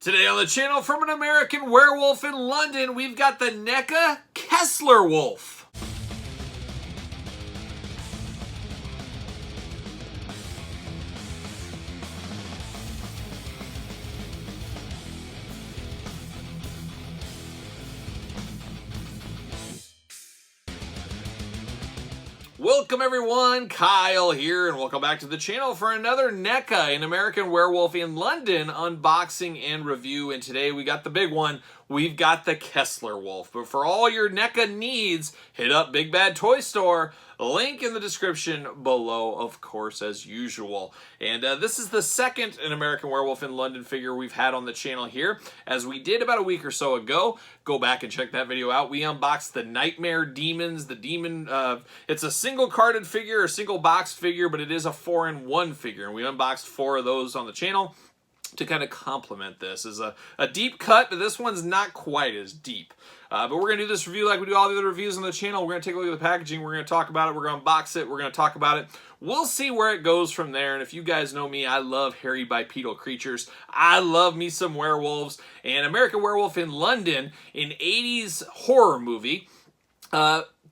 Today on the channel, from an American werewolf in London, we've got the Neca Kessler wolf. Welcome everyone, Kyle here, and welcome back to the channel for another Neca, an American werewolf in London unboxing and review. And today we got the big one. We've got the Kessler wolf. But for all your Neca needs, hit up Big Bad Toy Store. Link in the description below, of course, as usual. And this is the second An American Werewolf in London figure we've had on the channel here. As we did about a week or so ago, go back and check that video out. We unboxed the Nightmare Demons. The demon, it's a single carded figure, a single box figure, but it is a 4-in-1 figure. And we unboxed 4 of those on the channel to kind of complement this. Is a deep cut, but this one's not quite as deep. But we're going to do this review like we do all the other reviews on the channel. We're going to take a look at the packaging. We're going to talk about it. We're going to unbox it. We're going to talk about it. We'll see where it goes from there. And if you guys know me, I love hairy bipedal creatures. I love me some werewolves. And American Werewolf in London, an 80s horror movie.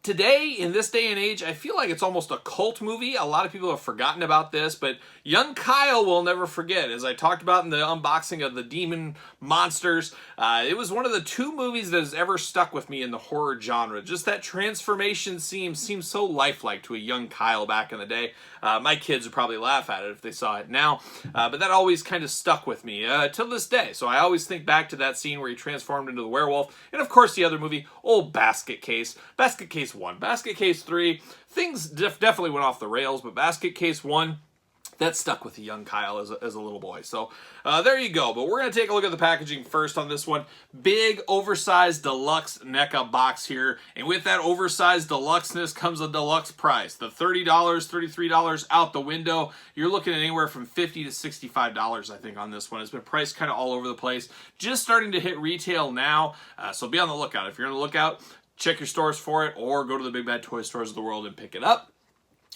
Today, in this day and age, I feel like it's almost a cult movie. A lot of people have forgotten about this, but young Kyle will never forget. As I talked about in the unboxing of the Demon Monsters, it was one of the 2 movies that has ever stuck with me in the horror genre. Just that transformation seems so lifelike to a young Kyle back in the day. My kids would probably laugh at it if they saw it now, but that always kind of stuck with me till this day. So I always think back to that scene where he transformed into the werewolf, and of course the other movie, old Basket Case. Basket Case 1. Basket Case 3, things definitely went off the rails, but Basket Case 1, that stuck with the young Kyle as a little boy. So there you go. But we're going to take a look at the packaging first on this one. Big, oversized, deluxe Neca box here. And with that oversized deluxeness comes a deluxe price. The $30, $33 out the window. You're looking at anywhere from $50 to $65, I think, on this one. It's been priced kind of all over the place. Just starting to hit retail now. So be on the lookout. If you're on the lookout, check your stores for it, or go to the Big Bad Toy Stores of the world and pick it up.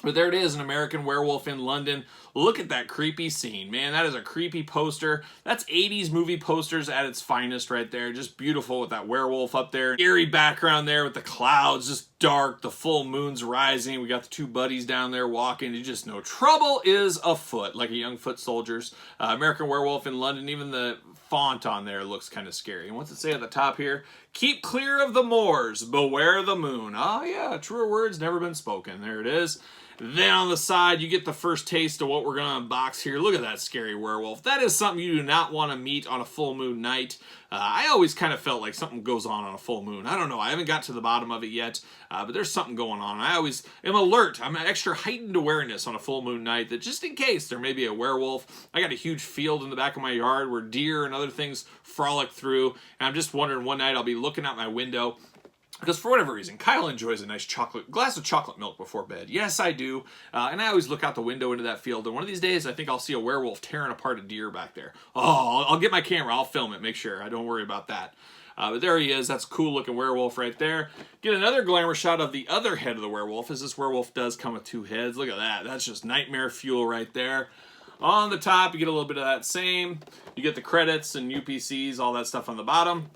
But there it is, An American Werewolf in London. Look at that creepy scene. Man, that is a creepy poster. That's 80s movie posters at its finest right there. Just beautiful with that werewolf up there. Eerie background there with the clouds, just dark. The full moon's rising. We got the 2 buddies down there walking. You just know trouble is afoot, like a young foot soldier's. American Werewolf in London, even the font on there looks kind of scary. And what's it say at the top here? Keep clear of the moors, beware the moon. Oh yeah, truer words never been spoken. There it is. Then on the side, you get the first taste of what we're going to unbox here. Look at that scary werewolf. That is something you do not want to meet on a full moon night. I always kind of felt like something goes on a full moon. I don't know. I haven't got to the bottom of it yet, but there's something going on. I always am alert. I'm an extra heightened awareness on a full moon night that just in case there may be a werewolf. I got a huge field in the back of my yard where deer and other things frolic through. And I'm just wondering one night I'll be looking out my window, because for whatever reason, Kyle enjoys a nice glass of chocolate milk before bed. Yes, I do. And I always look out the window into that field. And one of these days, I think I'll see a werewolf tearing apart a deer back there. Oh, I'll get my camera. I'll film it. Make sure. I don't worry about that. But there he is. That's a cool looking werewolf right there. Get another glamour shot of the other head of the werewolf, as this werewolf does come with 2 heads. Look at that. That's just nightmare fuel right there. On the top, you get a little bit of that same. You get the credits and UPCs, all that stuff on the bottom.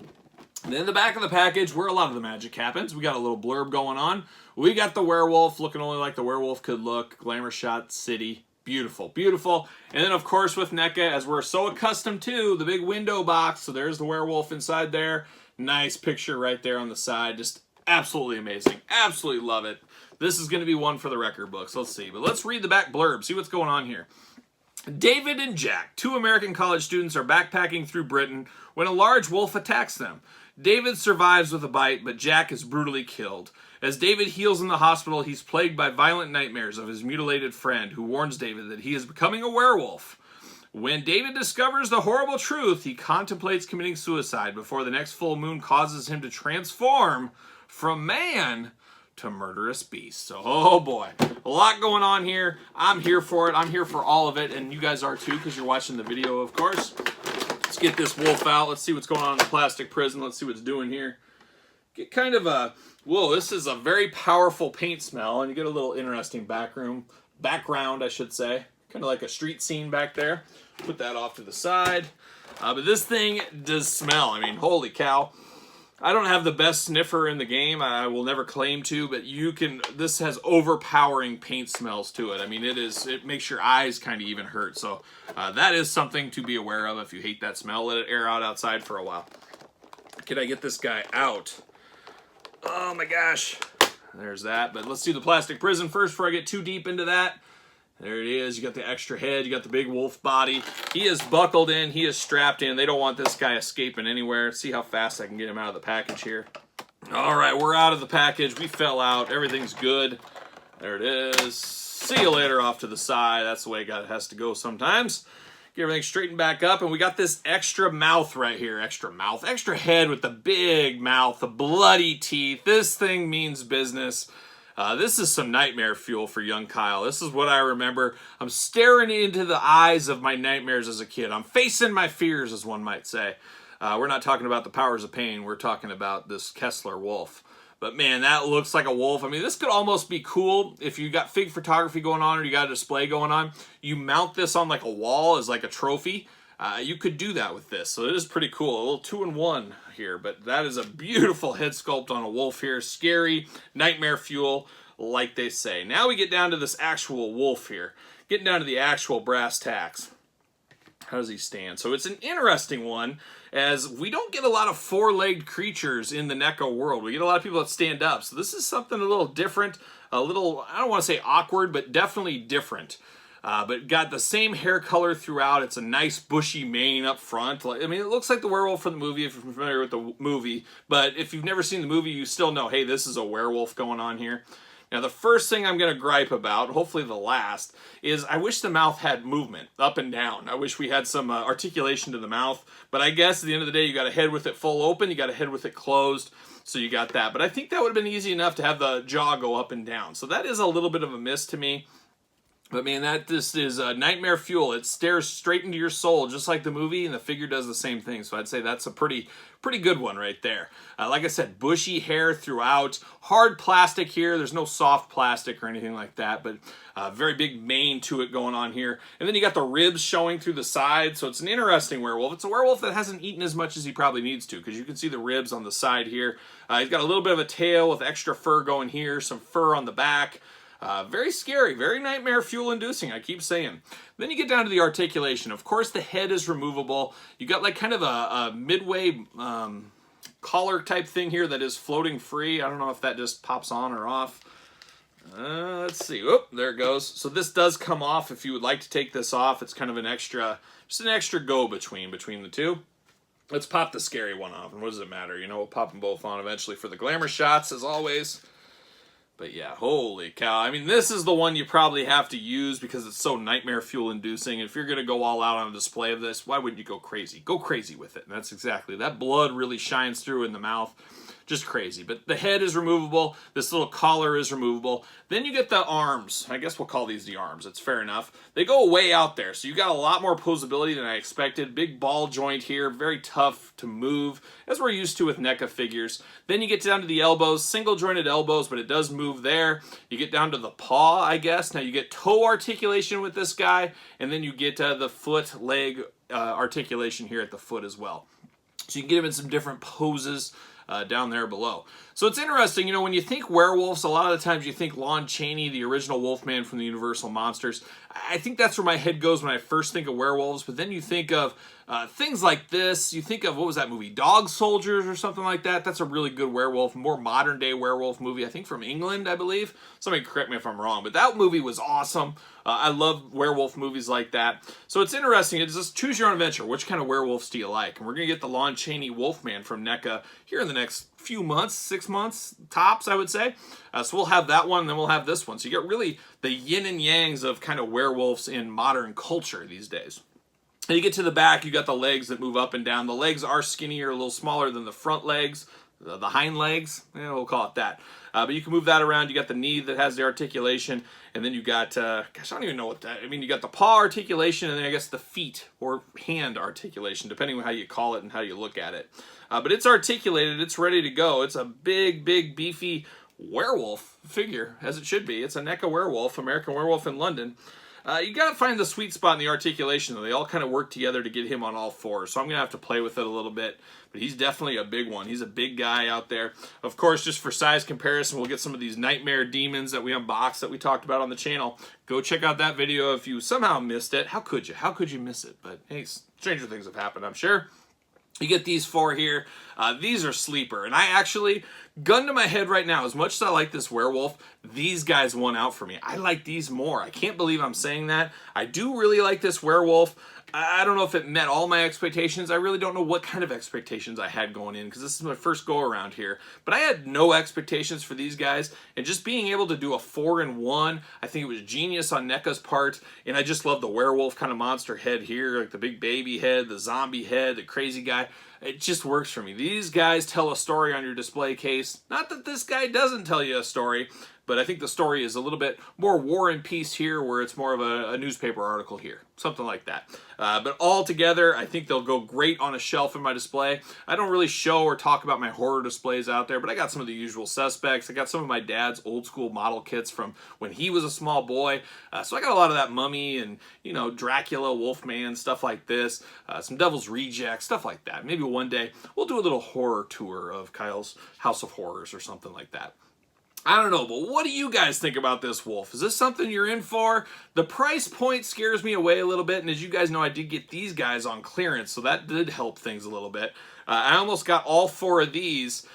And then the back of the package, where a lot of the magic happens, we got a little blurb going on. We got the werewolf looking only like the werewolf could look. Glamour shot city. Beautiful, beautiful. And then, of course, with Neca, as we're so accustomed to, the big window box. So there's the werewolf inside there. Nice picture right there on the side. Just absolutely amazing. Absolutely love it. This is going to be one for the record books. Let's see. But let's read the back blurb. See what's going on here. David and Jack, 2 American college students, are backpacking through Britain when a large wolf attacks them. David survives with a bite, but Jack is brutally killed. As David heals in the hospital, he's plagued by violent nightmares of his mutilated friend, who warns David that he is becoming a werewolf. When David discovers the horrible truth, he contemplates committing suicide before the next full moon causes him to transform from man to murderous beast. So, oh boy, a lot going on here. I'm here for it. I'm here for all of it, and you guys are too, because you're watching the video, of course. Let's get this wolf out. Let's see what's going on in the plastic prison. Let's see what it's doing here. Get kind of a, whoa, this is a very powerful paint smell, and you get a little interesting background, I should say. Kind of like a street scene back there. Put that off to the side. But this thing does smell. I mean, holy cow. I don't have the best sniffer in the game. I will never claim to, but you can. This has overpowering paint smells to it. I mean, it makes your eyes kind of even hurt. So that is something to be aware of. If you hate that smell, let it air out outside for a while. Can I get this guy out? Oh my gosh. There's that. But let's do the plastic prison first before I get too deep into that. There it is. You got the extra head. You got the big wolf body. He is buckled in. He is strapped in. They don't want this guy escaping anywhere. See how fast I can get him out of the package here. All right, we're out of the package. We fell out. Everything's good. There it is. See you later off to the side. That's the way it has to go sometimes. Get everything straightened back up. And we got this extra mouth right here. Extra mouth. Extra head with the big mouth. The bloody teeth. This thing means business. This is some nightmare fuel for young Kyle. This is what I remember. I'm staring into the eyes of my nightmares as a kid. I'm facing my fears, as one might say. We're not talking about the powers of pain. We're talking about this Kessler wolf. But man, that looks like a wolf. I mean, this could almost be cool if you got fig photography going on or you got a display going on. You mount this on like a wall as like a trophy. You could do that with this. So it is pretty cool. A little 2-in-1 here, but that is a beautiful head sculpt on a wolf here. Scary, nightmare fuel, like they say. Now we get down to this actual wolf here. Getting down to the actual brass tacks. How does he stand? So it's an interesting one, as we don't get a lot of four-legged creatures in the Neca world. We get a lot of people that stand up. So this is something a little different, a little, I don't want to say awkward, but definitely different. But got the same hair color throughout. It's a nice bushy mane up front. I mean, it looks like the werewolf from the movie if you're familiar with the movie. But if you've never seen the movie, you still know, hey, this is a werewolf going on here. Now, the first thing I'm going to gripe about, hopefully the last, is I wish the mouth had movement up and down. I wish we had some articulation to the mouth. But I guess at the end of the day, you got a head with it full open. You got a head with it closed. So you got that. But I think that would have been easy enough to have the jaw go up and down. So that is a little bit of a miss to me. But man, this is nightmare fuel. It stares straight into your soul, just like the movie, and the figure does the same thing. So I'd say that's a pretty good one right there. Like I said, bushy hair throughout, hard plastic here. There's no soft plastic or anything like that, but very big mane to it going on here. And then you got the ribs showing through the side, so it's an interesting werewolf. It's a werewolf that hasn't eaten as much as he probably needs to, because you can see the ribs on the side here. He's got a little bit of a tail with extra fur going here, some fur on the back. Very scary, very nightmare fuel inducing, I keep saying. Then you get down to the articulation. Of course, the head is removable. You got like kind of a midway collar type thing here that is floating free. I don't know if that just pops on or off. Let's see. Oop, there it goes. So this does come off if you would like to take this off. It's kind of an extra, just an extra go between the two. Let's pop the scary one off. And what does it matter? You know, we'll pop them both on eventually for the glamour shots, as always. But yeah, holy cow. I mean, this is the one you probably have to use because it's so nightmare fuel inducing. If you're going to go all out on a display of this, why wouldn't you go crazy? Go crazy with it. And that's exactly, that blood really shines through in the mouth. Just crazy. But the head is removable. This little collar is removable. Then you get the arms. I guess we'll call these the arms. It's fair enough. They go way out there. So you got a lot more posability than I expected. Big ball joint here. Very tough to move, as we're used to with NECA figures. Then you get down to the elbows. Single jointed elbows, but it does move there. You get down to the paw, I guess. Now you get toe articulation with this guy. And then you get the foot, leg articulation here at the foot as well. So you can get him in some different poses down there below. So it's interesting, you know, when you think werewolves, a lot of the times you think Lon Chaney, the original Wolfman from the Universal Monsters. I think that's where my head goes when I first think of werewolves, but then you think of things like this. You think of, what was that movie, Dog Soldiers or something like that? That's a really good werewolf, more modern day werewolf movie, I think from England, I believe. Somebody correct me if I'm wrong, but that movie was awesome. I love werewolf movies like that. So it's interesting. It's just choose your own adventure. Which kind of werewolves do you like? And we're going to get the Lon Chaney Wolfman from NECA here in the next few months, 6 months tops, I would say. So we'll have that one, and then we'll have this one. So you get really the yin and yangs of kind of werewolves in modern culture these days. And you get to the back, you got the legs that move up and down. The legs are skinnier, a little smaller than the front legs. The hind legs, we'll call it that. But you can move that around. You got the knee that has the articulation, and then you got, gosh, I don't even know what that, I mean, you got the paw articulation, and then I guess the feet or hand articulation, depending on how you call it and how you look at it. But it's articulated, it's ready to go. It's a big, big, beefy werewolf figure, as it should be. It's a NECA werewolf, American Werewolf in London. You got to find the sweet spot in the articulation, though. They all kind of work together to get him on all fours, so I'm going to have to play with it a little bit. But he's definitely a big one. He's a big guy out there. Of course, just for size comparison, we'll get some of these Nightmare Demons that we unboxed that we talked about on the channel. Go check out that video if you somehow missed it. How could you? How could you miss it? But hey, stranger things have happened, I'm sure. You get these four here. These are sleeper. And I actually, gun to my head right now, as much as I like this werewolf, these guys won out for me. I like these more. I can't believe I'm saying that. I do really like this werewolf. I don't know if it met all my expectations. I really don't know what kind of expectations I had going in, because this is my first go around here. But I had no expectations for these guys, and just being able to do a 4-in-1, I think it was genius on Neca's part. And I just love the werewolf kind of monster head here, like the big baby head, the zombie head, the crazy guy. It just works for me. These guys tell a story on your display case. Not that this guy doesn't tell you a story, but I think the story is a little bit more War and Peace here, where it's more of a newspaper article here. Something like that. But all together, I think they'll go great on a shelf in my display. I don't really show or talk about my horror displays out there, but I got some of the usual suspects. I got some of my dad's old school model kits from when he was a small boy. So I got a lot of that Mummy and, you know, Dracula, Wolfman, stuff like this. Some Devil's Rejects, stuff like that. Maybe one day we'll do a little horror tour of Kyle's House of Horrors or something like that. I don't know, but what do you guys think about this wolf? Is this something you're in for? The price point scares me away a little bit, and as you guys know, I did get these guys on clearance, so that did help things a little bit. I almost got all four of these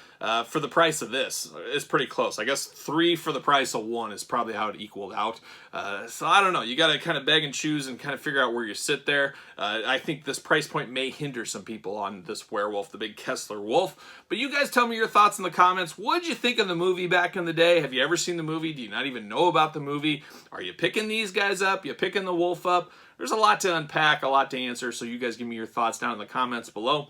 for the price of this. It's pretty close. I guess 3 for the price of 1 is probably how it equaled out. So I don't know. You got to kind of beg and choose and kind of figure out where you sit there. I think this price point may hinder some people on this werewolf, the big Kessler wolf. But you guys tell me your thoughts in the comments. What did you think of the movie back in the day? Have you ever seen the movie? Do you not even know about the movie? Are you picking these guys up? You picking the wolf up? There's a lot to unpack, a lot to answer. So you guys give me your thoughts down in the comments below.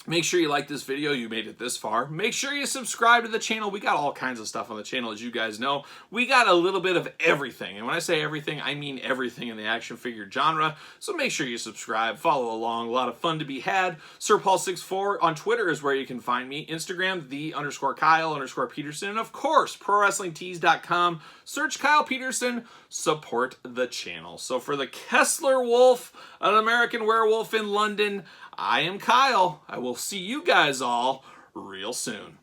Make sure you like this video. You made it this far. Make sure you subscribe to the channel. We got all kinds of stuff on the channel, as you guys know. We got a little bit of everything. And when I say everything, I mean everything in the action figure genre. So make sure you subscribe, follow along. A lot of fun to be had. SirPaul64 on Twitter is where you can find me. Instagram, _Kyle_Peterson. And of course, ProWrestlingTees.com. Search Kyle Peterson. Support the channel. So for the Kessler Wolf, an American werewolf in London, I am Kyle. I will see you guys all real soon.